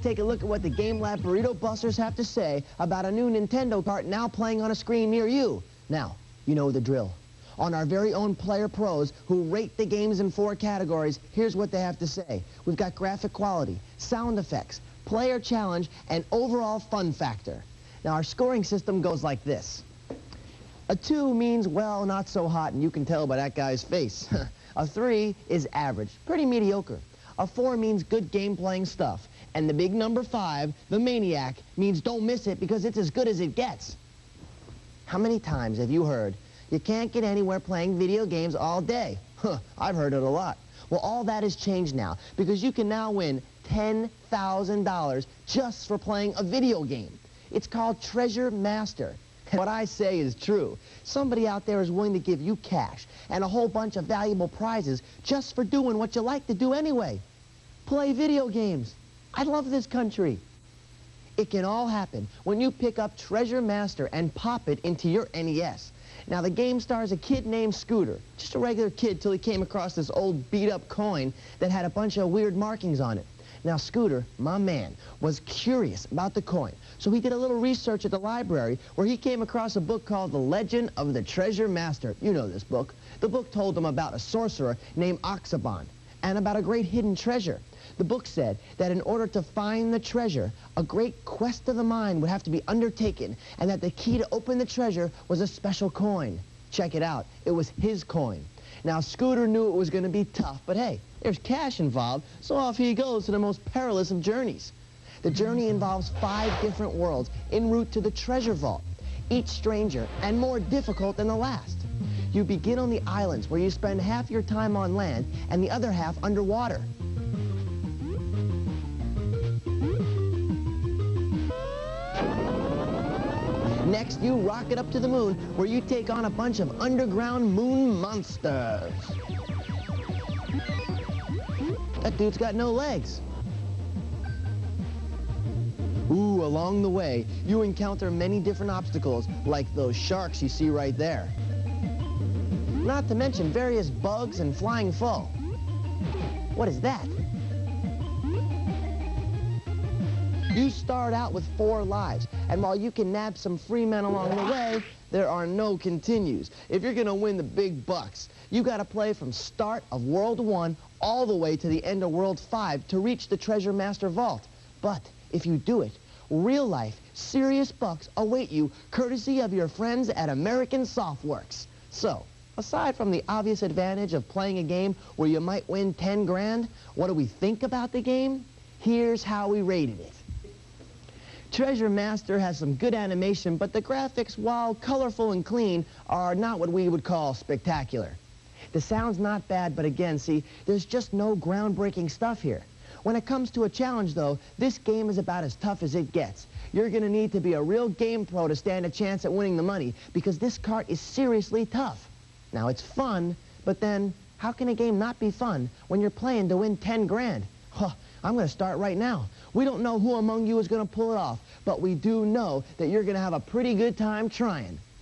to take a look at what the Game Lab Burrito Busters have to say about a new Nintendo cart now playing on a screen near you. Now, you know the drill. On our very own Player Pros, who rate the games in 4 categories, here's what they have to say. We've got graphic quality, sound effects, player challenge, and overall fun factor. Now, our scoring system goes like this. A 2 means, well, not so hot, and you can tell by that guy's face. A 3 is average, pretty mediocre. A 4 means good game-playing stuff. And the big number 5, the Maniac, means don't miss it because it's as good as it gets. How many times have you heard, you can't get anywhere playing video games all day? I've heard it a lot. Well, all that has changed now because you can now win $10,000 just for playing a video game. It's called Treasure Master. And what I say is true. Somebody out there is willing to give you cash and a whole bunch of valuable prizes just for doing what you like to do anyway. Play video games. I love this country. It can all happen when you pick up Treasure Master and pop it into your NES. Now, the game stars a kid named Scooter, just a regular kid till he came across this old beat-up coin that had a bunch of weird markings on it. Now, Scooter, my man, was curious about the coin, so he did a little research at the library where he came across a book called The Legend of the Treasure Master. You know this book. The book told him about a sorcerer named Oxabon and about a great hidden treasure. The book said that in order to find the treasure, a great quest of the mind would have to be undertaken, and that the key to open the treasure was a special coin. Check it out. It was his coin. Now, Scooter knew it was going to be tough, but hey, there's cash involved, so off he goes to the most perilous of journeys. The journey involves 5 different worlds en route to the treasure vault, each stranger and more difficult than the last. You begin on the islands where you spend half your time on land and the other half underwater. Next, you rocket up to the moon, where you take on a bunch of underground moon monsters. That dude's got no legs. Ooh, along the way, you encounter many different obstacles, like those sharks you see right there. Not to mention various bugs and flying foe. What is that? You start out with 4 lives, and while you can nab some free men along the way, there are no continues. If you're gonna win the big bucks, you gotta play from start of World 1 all the way to the end of World 5 to reach the Treasure Master Vault. But if you do it, real life, serious bucks await you courtesy of your friends at American Softworks. So, aside from the obvious advantage of playing a game where you might win 10 grand, what do we think about the game? Here's how we rated it. Treasure Master has some good animation, but the graphics, while colorful and clean, are not what we would call spectacular. The sound's not bad, but again, see, there's just no groundbreaking stuff here. When it comes to a challenge, though, this game is about as tough as it gets. You're going to need to be a real game pro to stand a chance at winning the money, because this cart is seriously tough. Now, it's fun, but then, how can a game not be fun when you're playing to win 10 grand? Huh, I'm going to start right now. We don't know who among you is going to pull it off, but we do know that you're going to have a pretty good time trying.